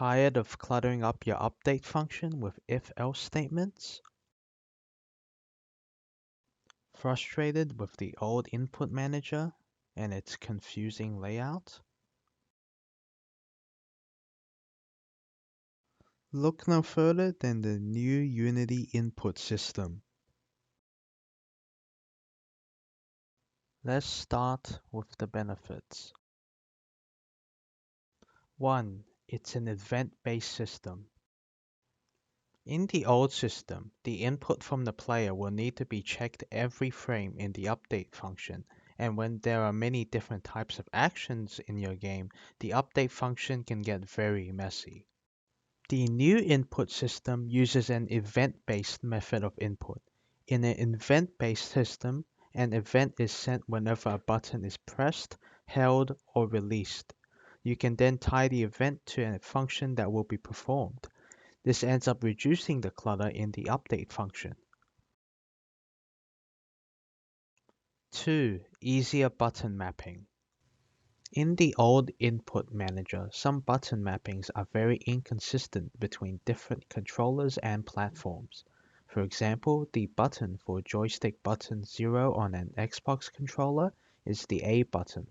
Tired of cluttering up your update function with if-else statements? Frustrated with the old input manager and its confusing layout? Look no further than the new Unity input system. Let's start with the benefits. 1. It's an event-based system. In the old system, the input from the player will need to be checked every frame in the update function, and when there are many different types of actions in your game, the update function can get very messy. The new input system uses an event-based method of input. In an event-based system, an event is sent whenever a button is pressed, held, or released. You can then tie the event to a function that will be performed. This ends up reducing the clutter in the update function. 2. Easier button mapping. In the old input manager, some button mappings are very inconsistent between different controllers and platforms. For example, the button for joystick button 0 on an Xbox controller is the A button,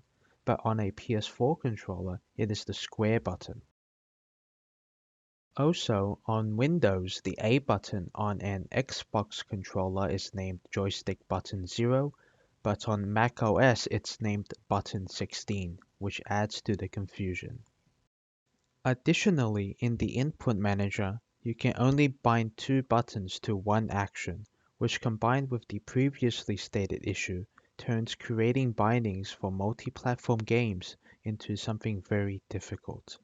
but on a PS4 controller it is the square button. Also, on Windows, the A button on an Xbox controller is named joystick button 0, but on Mac OS it's named button 16, which adds to the confusion. Additionally, in the input manager, you can only bind two buttons to one action, which combined with the previously stated issue, turns creating bindings for multi-platform games into something very difficult.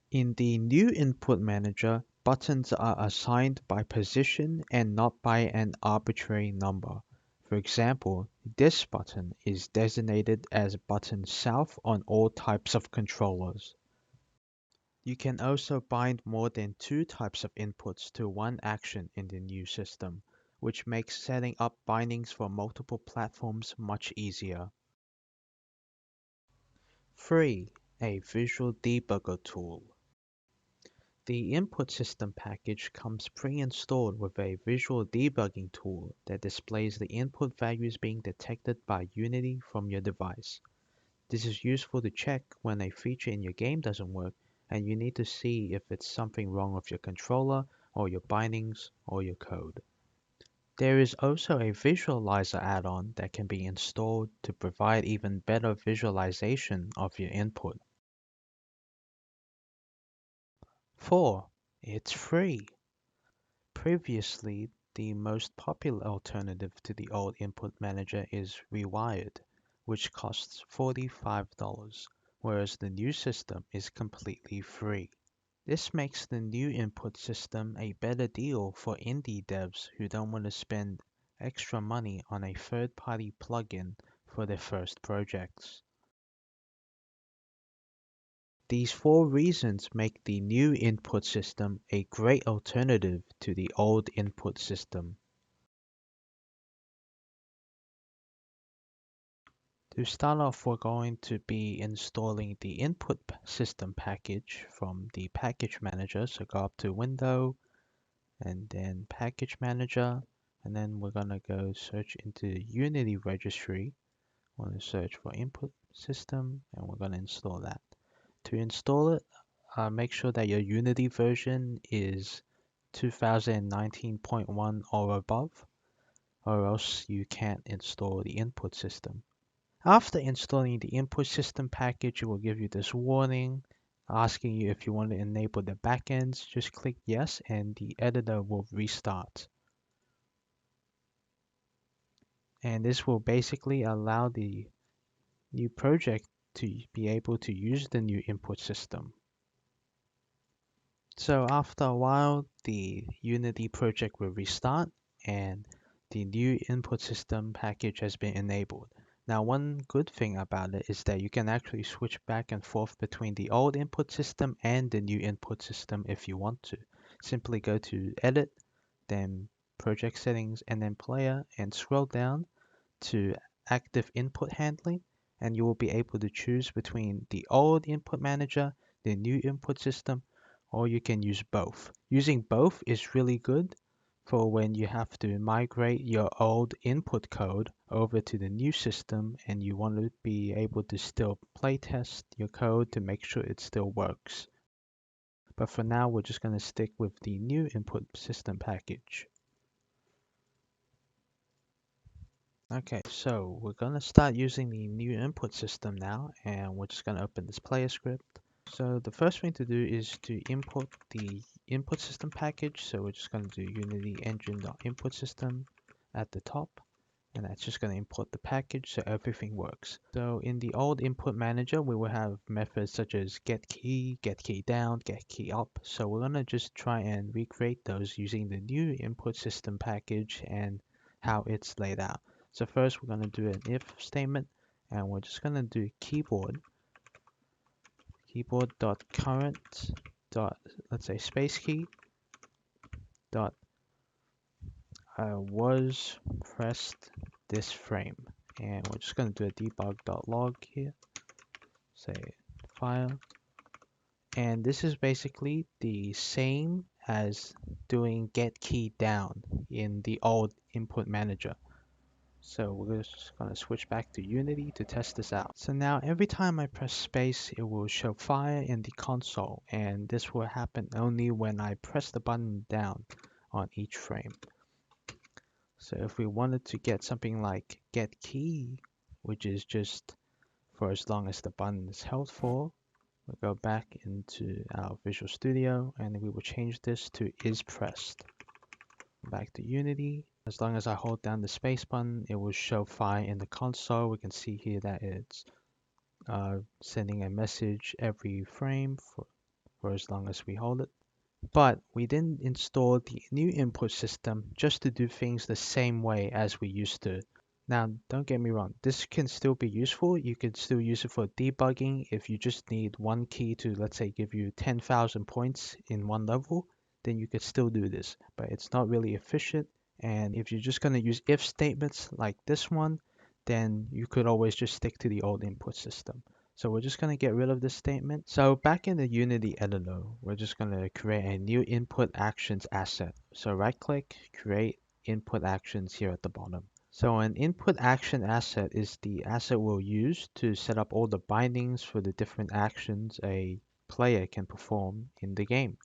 In the new input manager, buttons are assigned by position and not by an arbitrary number. For example, this button is designated as button south on all types of controllers. You can also bind more than two types of inputs to one action in the new system, which makes setting up bindings for multiple platforms much easier. 3. A visual debugger tool. The input system package comes pre-installed with a visual debugging tool that displays the input values being detected by Unity from your device. This is useful to check when a feature in your game doesn't work and you need to see if it's something wrong with your controller or your bindings or your code. There is also a visualizer add-on that can be installed to provide even better visualization of your input. 4. It's free. Previously, the most popular alternative to the old input manager is Rewired, which costs $45, whereas the new system is completely free. This makes the new input system a better deal for indie devs who don't want to spend extra money on a third-party plugin for their first projects. These four reasons make the new input system a great alternative to the old input system. To start off, we're going to be installing the input system package from the package manager. So go up to Window and then Package Manager, and then we're going to go search into Unity registry. We're going to search for input system and we're going to install that. To install it, make sure that your Unity version is 2019.1 or above, or else you can't install the input system. After installing the input system package, it will give you this warning asking you if you want to enable the backends. Just click yes and the editor will restart. And this will basically allow the new project to be able to use the new input system. So after a while, the Unity project will restart and the new input system package has been enabled. Now, one good thing about it is that you can actually switch back and forth between the old input system and the new input system if you want to. Simply go to Edit, then Project Settings, and then Player, and scroll down to Active Input Handling, and you will be able to choose between the old input manager, the new input system, or you can use both. Using both is really good for when you have to migrate your old input code over to the new system and you want to be able to still playtest your code to make sure it still works. But for now, we're just going to stick with the new input system package. Okay, so we're going to start using the new input system now, and we're just going to open this player script. So the first thing to do is to import the input system package. So we're just going to do unity engine.input system at the top, and that's just going to import the package so everything works. So in the old input manager, we will have methods such as get key down, get key up. So we're going to just try and recreate those using the new input system package and how it's laid out. So first we're going to do an if statement, and we're just going to do keyboard.current dot, let's say, space key dot was pressed this frame, and we're just going to do a debug.log here, say file, and this is basically the same as doing get key down in the old input manager. So we're just going to switch back to Unity to test this out. So now every time I press space, it will show fire in the console, and this will happen only when I press the button down on each frame. So if we wanted to get something like get key, which is just for as long as the button is held for, we'll go back into our Visual Studio and we will change this to is pressed. Back to Unity. As long as I hold down the space button, it will show fire in the console. We can see here that it's sending a message every frame for as long as we hold it. But we didn't install the new input system just to do things the same way as we used to. Now, don't get me wrong, this can still be useful. You can still use it for debugging if you just need one key to, let's say, give you 10,000 points in one level, then you could still do this, but it's not really efficient. And if you're just going to use if statements like this one, then you could always just stick to the old input system. So we're just going to get rid of this statement. So back in the Unity editor, we're just going to create a new input actions asset. So right click, create input actions here at the bottom. So an input action asset is the asset we'll use to set up all the bindings for the different actions a player can perform in the game.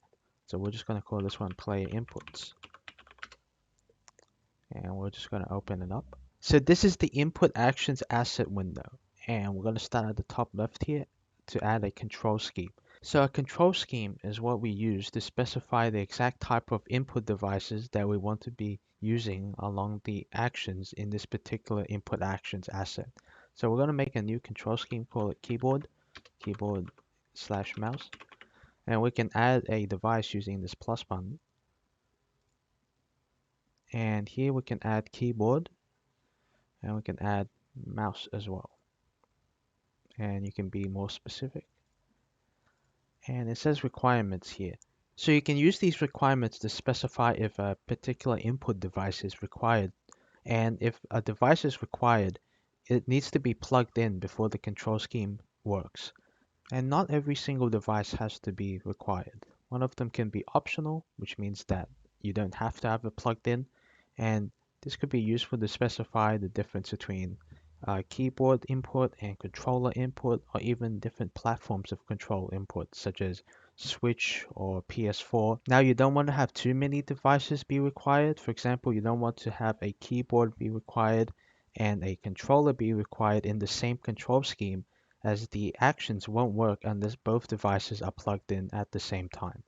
So we're just going to call this one player inputs. And we're just going to open it up. So this is the input actions asset window. And we're going to start at the top left here to add a control scheme. So a control scheme is what we use to specify the exact type of input devices that we want to be using along the actions in this particular input actions asset. So we're going to make a new control scheme, call it keyboard/mouse, and we can add a device using this plus button. And here we can add keyboard, and we can add mouse as well. And you can be more specific. And it says requirements here. So you can use these requirements to specify if a particular input device is required. And if a device is required, it needs to be plugged in before the control scheme works. And not every single device has to be required. One of them can be optional, which means that you don't have to have it plugged in. And this could be useful to specify the difference between keyboard input and controller input, or even different platforms of control input, such as Switch or PS4. Now, you don't want to have too many devices be required. For example, you don't want to have a keyboard be required and a controller be required in the same control scheme, as the actions won't work unless both devices are plugged in at the same time.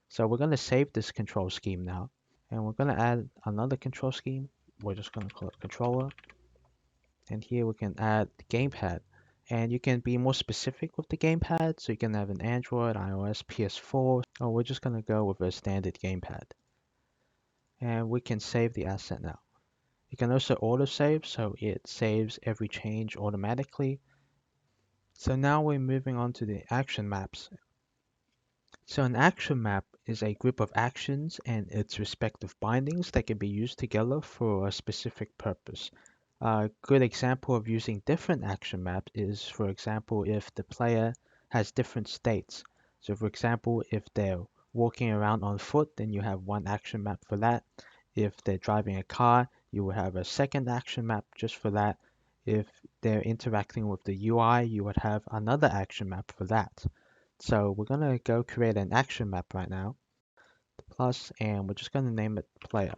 So we're going to save this control scheme now, and we're going to add another control scheme. We're just going to call it controller. And here we can add the gamepad. And you can be more specific with the gamepad, so you can have an Android, iOS, PS4, or we're just going to go with a standard gamepad. And we can save the asset now. You can also autosave, so it saves every change automatically. So now we're moving on to the action maps. So an action map is a group of actions and its respective bindings that can be used together for a specific purpose. A good example of using different action maps is, for example, if the player has different states. So for example, if they're walking around on foot, then you have one action map for that. If they're driving a car, you will have a second action map just for that. If they're interacting with the UI, you would have another action map for that. So we're going to go create an action map right now, plus, and we're just going to name it player,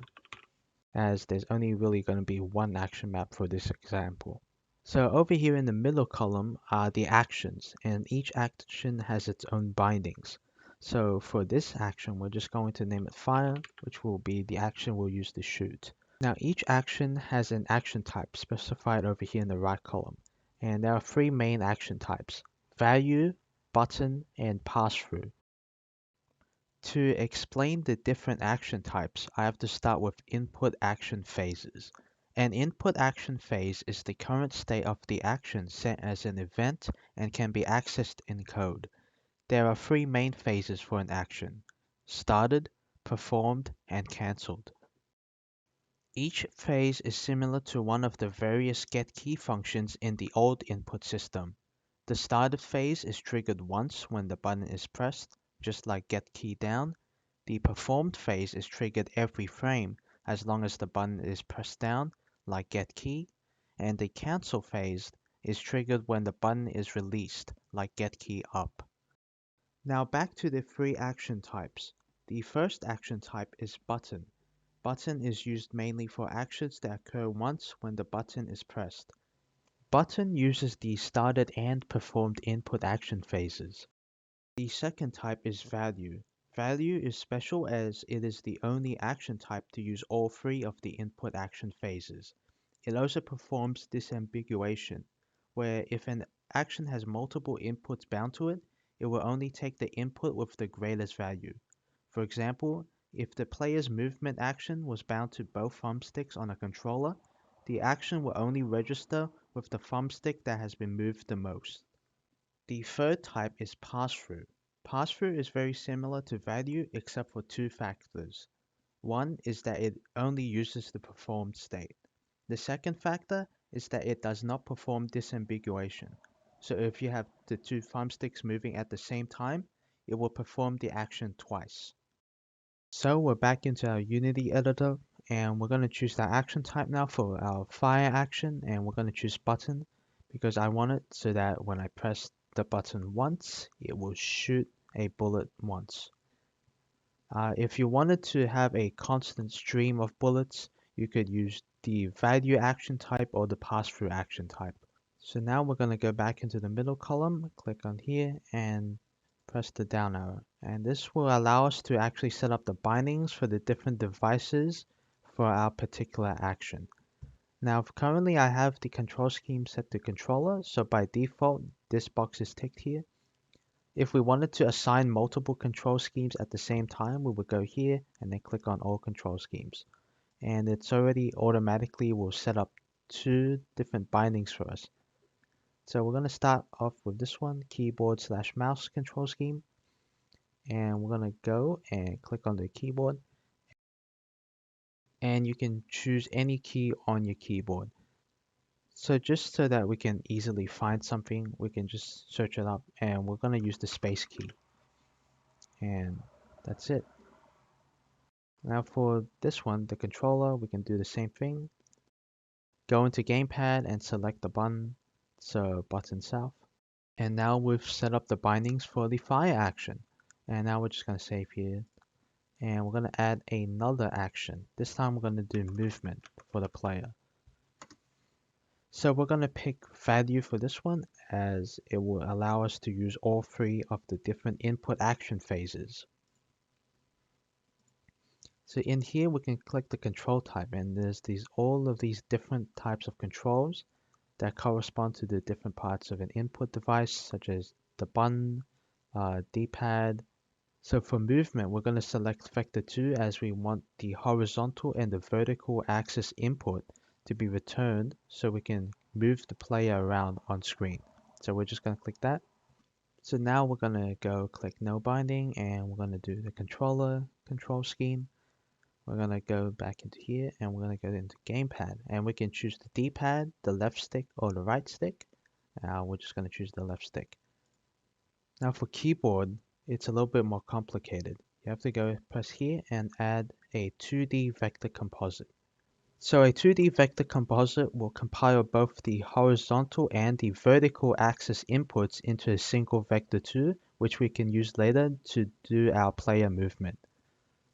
as there's only really going to be one action map for this example. So over here in the middle column are the actions, and each action has its own bindings. So for this action, we're just going to name it fire, which will be the action we'll use to shoot. Now each action has an action type specified over here in the right column, and there are three main action types: value, button, and pass-through. To explain the different action types, I have to start with input action phases. An input action phase is the current state of the action set as an event and can be accessed in code. There are three main phases for an action: started, performed, and cancelled. Each phase is similar to one of the various getKey functions in the old input system. The started phase is triggered once when the button is pressed, just like getKeyDown. The performed phase is triggered every frame as long as the button is pressed down, like getKey, and the cancel phase is triggered when the button is released, like getKeyUp. Now back to the three action types. The first action type is button. Button is used mainly for actions that occur once when the button is pressed. Button uses the started and performed input action phases. The second type is value. Value is special as it is the only action type to use all three of the input action phases. It also performs disambiguation, where if an action has multiple inputs bound to it, it will only take the input with the greatest value. For example, if the player's movement action was bound to both thumbsticks on a controller, the action will only register with the thumbstick that has been moved the most. The third type is pass-through. Pass-through is very similar to value except for two factors. One is that it only uses the performed state. The second factor is that it does not perform disambiguation. So if you have the two thumbsticks moving at the same time, it will perform the action twice. So we're back into our Unity editor, and we're going to choose the action type now for our fire action, and we're going to choose button because I want it so that when I press the button once, it will shoot a bullet once. If you wanted to have a constant stream of bullets, you could use the value action type or the pass-through action type. So now we're going to go back into the middle column, click on here, and press the down arrow. And this will allow us to actually set up the bindings for the different devices for our particular action. Now currently I have the control scheme set to controller, so by default this box is ticked here. If we wanted to assign multiple control schemes at the same time, we would go here and then click on all control schemes. And it's already automatically will set up two different bindings for us. So we're going to start off with this one, keyboard/mouse control scheme. And we're going to go and click on the keyboard. And you can choose any key on your keyboard. So just so that we can easily find something, we can just search it up, and we're going to use the space key. And that's it. Now for this one, the controller, we can do the same thing. Go into gamepad and select the button, so button south. And now we've set up the bindings for the fire action. And now we're just going to save here. And we're going to add another action. This time we're going to do movement for the player. So we're going to pick value for this one, as it will allow us to use all three of the different input action phases. So in here we can click the control type, and there's all of these different types of controls that correspond to the different parts of an input device, such as the button, D-pad. So for movement, we're going to select vector 2 as we want the horizontal and the vertical axis input to be returned so we can move the player around on screen. So we're just going to click that. So now we're going to go click no binding, and we're going to do the controller control scheme. We're going to go back into here, and we're going to go into gamepad, and we can choose the D-pad, the left stick, or the right stick. Now we're just going to choose the left stick. Now for keyboard, it's a little bit more complicated. you have to go press here and add a 2D vector composite. So a 2D vector composite will compile both the horizontal and the vertical axis inputs into a single vector 2, which we can use later to do our player movement.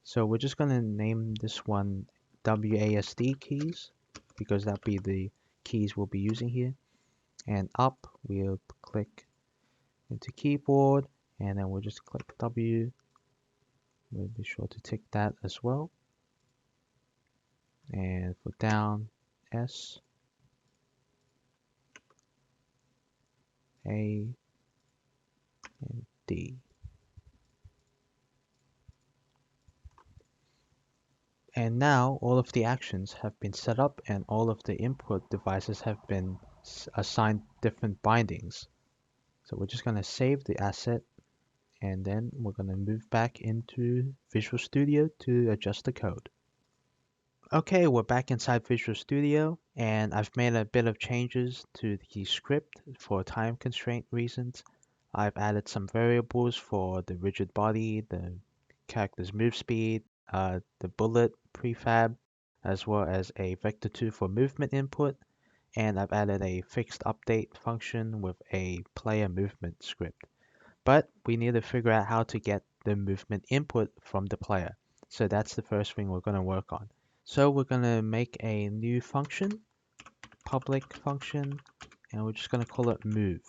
So we're just going to name this one WASD keys, because that'll be the keys we'll be using here. And up, we'll click into keyboard, and then we'll just click W. We'll be sure to tick that as well. And for down, S, A, and D. And now all of the actions have been set up and all of the input devices have been assigned different bindings. So we're just going to save the asset, and then we're going to move back into Visual Studio to adjust the code. Okay, we're back inside Visual Studio, and I've made a bit of changes to the script for time constraint reasons. I've added some variables for the rigid body, the character's move speed, the bullet prefab, as well as a vector2 for movement input, and I've added a fixed update function with a player movement script. But we need to figure out how to get the movement input from the player. So that's the first thing we're going to work on. So we're going to make a new function, public function, and we're just going to call it move.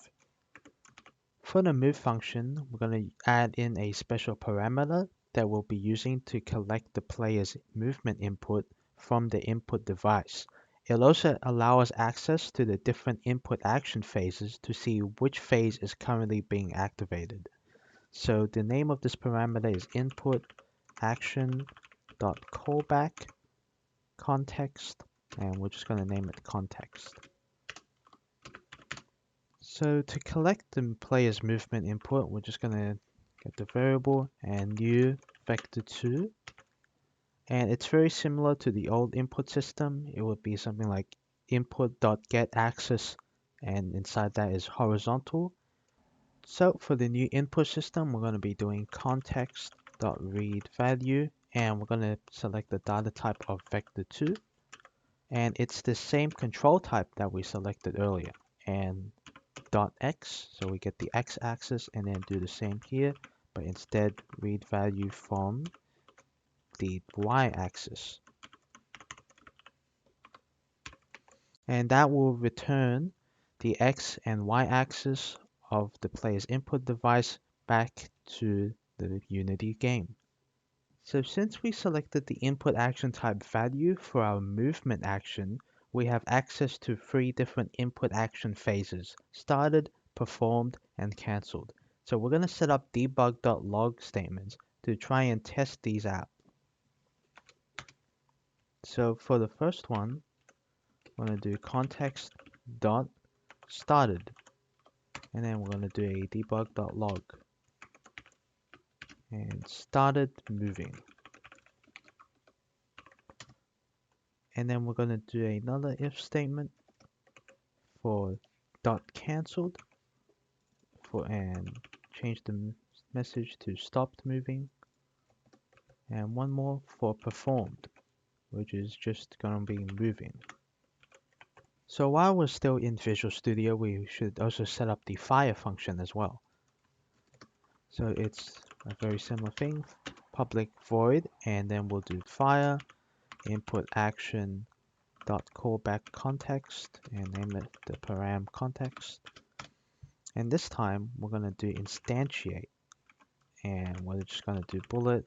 For the move function, we're going to add in a special parameter that we'll be using to collect the player's movement input from the input device. It'll also allow us access to the different input action phases to see which phase is currently being activated. So the name of this parameter is input action.callback context, and we're just going to name it context. So to collect the player's movement input, we're just going to get the variable and new vector2. And it's very similar to the old input system. It would be something like input.getAxis, and inside that is horizontal. So for the new input system, we're going to be doing context.readValue, and we're going to select the data type of vector2. And it's the same control type that we selected earlier. And .x, so we get the x-axis, and then do the same here, but instead read value from the y-axis. And that will return the x and y-axis of the player's input device back to the Unity game. So since we selected the input action type value for our movement action, we have access to 3 different input action phases: started, performed, and cancelled. So we're going to set up debug.log statements to try and test these out. So for the first one, we're going to do context.started, and then we're going to do a debug.log and started moving. And then we're going to do another if statement for .cancelled and change the message to stopped moving, and one more for performed, which is just going to be moving. So while we're still in Visual Studio, we should also set up the fire function as well. So it's a very similar thing, public void, and then we'll do fire input action dot callback context and name it the param context. And this time we're going to do instantiate, and we're just going to do bullet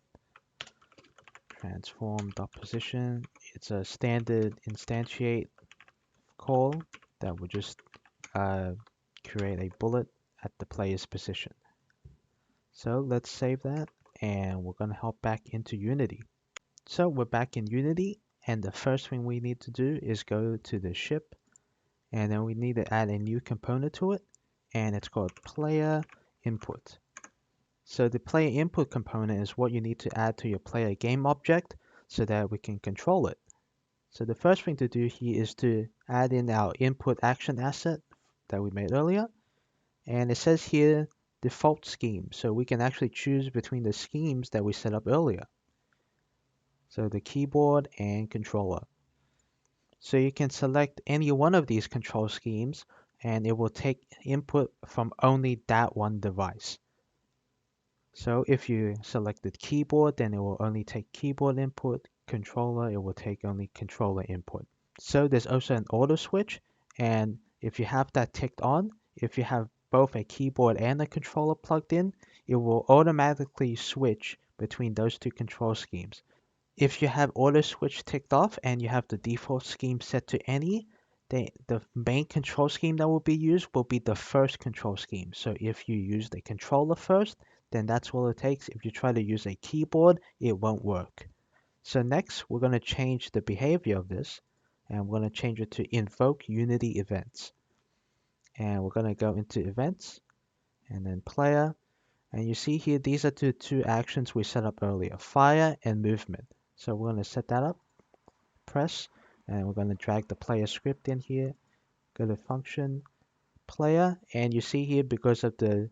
transform dot position. It's a standard instantiate call that will just create a bullet at the player's position. So let's save that, and we're going to hop back into Unity. So we're back in Unity, and the first thing we need to do is go to the ship, and then we need to add a new component to it, and it's called player input. So the player input component is what you need to add to your player game object so that we can control it. So the first thing to do here is to add in our input action asset that we made earlier. And it says here default scheme, so we can actually choose between the schemes that we set up earlier. So the keyboard and controller. So you can select any one of these control schemes and it will take input from only that one device. So if you selected keyboard, then it will only take keyboard input. Controller, it will take only controller input. So there's also an auto switch, and if you have that ticked on, if you have both a keyboard and a controller plugged in, it will automatically switch between those two control schemes. If you have auto switch ticked off and you have the default scheme set to any, the main control scheme that will be used will be the first control scheme. So if you use the controller first, then that's what it takes. If you try to use a keyboard, it won't work. So next, we're going to change the behavior of this, and we're going to change it to invoke Unity events. And we're going to go into events, and then player, and you see here, these are the two actions we set up earlier, fire and movement. So we're going to set that up, press, and we're going to drag the player script in here, go to function, player, and you see here, because of the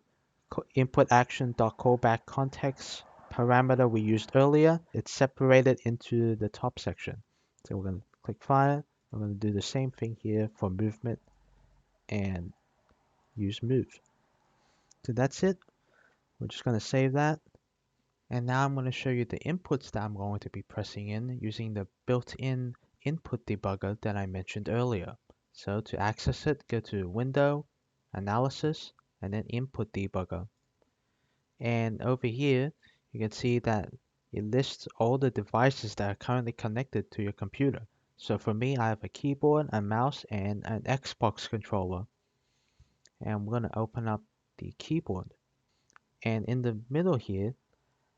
input action.callback context parameter we used earlier, it's separated into the top section. So we're going to click fire, we're going to do the same thing here for movement and use move. So that's it. We're just going to save that. And now I'm going to show you the inputs that I'm going to be pressing in using the built-in input debugger that I mentioned earlier. So to access it, go to Window, Analysis, and then Input Debugger. And over here, you can see that it lists all the devices that are currently connected to your computer. So for me, I have a keyboard, a mouse, and an Xbox controller. And I'm going to open up the keyboard. And in the middle here,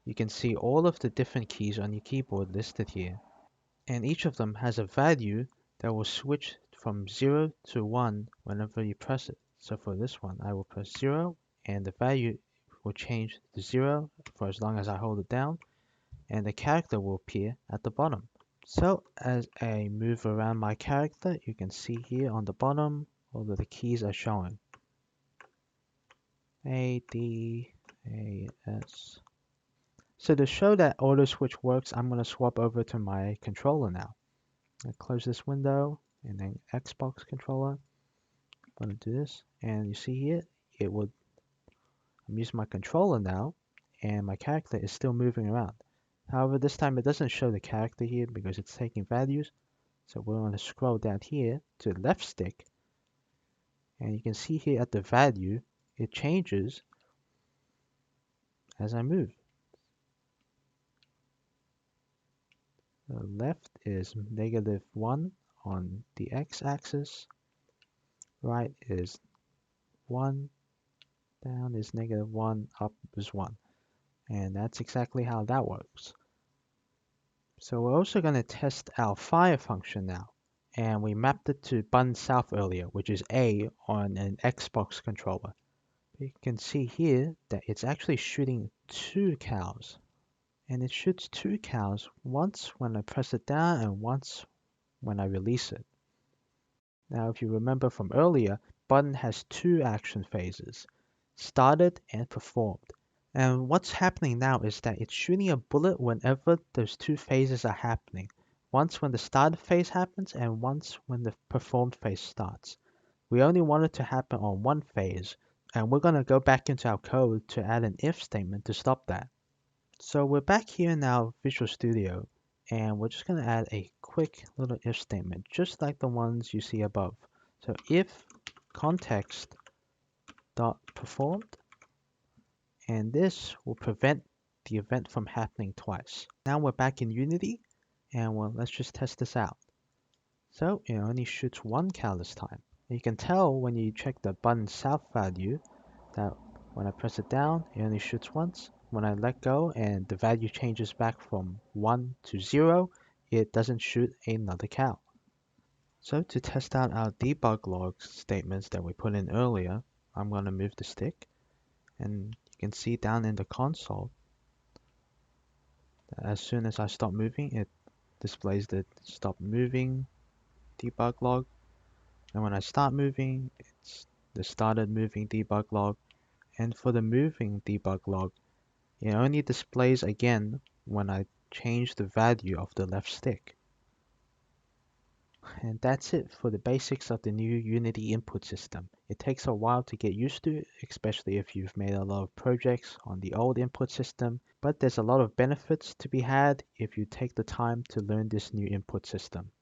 you can see all of the different keys on your keyboard listed here. And each of them has a value that will switch from 0 to 1 whenever you press it. So for this one, I will press 0 and the value will change to 0 for as long as I hold it down, and the character will appear at the bottom. So as I move around my character, you can see here on the bottom, all of the keys are showing. A, D, A, S. So to show that auto switch works, I'm going to swap over to my controller now. I close this window and then Xbox controller. I'm going to do this, and you see here, I'm using my controller now, and my character is still moving around. However, this time it doesn't show the character here because it's taking values. So we're going to scroll down here to the left stick, and you can see here at the value, it changes as I move. The left is -1 on the x-axis, right is 1, down is -1, up is 1. And that's exactly how that works. So we're also going to test our fire function now. And we mapped it to button south earlier, which is A on an Xbox controller. You can see here that it's actually shooting 2 cows. And it shoots 2 cows once when I press it down and once when I release it. Now if you remember from earlier, button has 2 action phases, started and performed. And what's happening now is that it's shooting a bullet whenever those 2 phases are happening. Once when the started phase happens and once when the performed phase starts. We only want it to happen on one phase, and we're going to go back into our code to add an if statement to stop that. So we're back here in our Visual Studio, and we're just going to add a quick little if statement, just like the ones you see above. So if context dot performed, and this will prevent the event from happening twice. Now we're back in Unity, and let's just test this out. So it only shoots 1 cow this time. You can tell when you check the button south value that when I press it down, it only shoots once. When I let go and the value changes back from 1 to 0, it doesn't shoot another cow. So to test out our debug log statements that we put in earlier, I'm going to move the stick, and you can see down in the console that as soon as I stop moving, it displays the stop moving debug log, and when I start moving, it's the started moving debug log, And for the moving debug log, it only displays again when I change the value of the left stick. And that's it for the basics of the new Unity input system. It takes a while to get used to, especially if you've made a lot of projects on the old input system, but there's a lot of benefits to be had if you take the time to learn this new input system.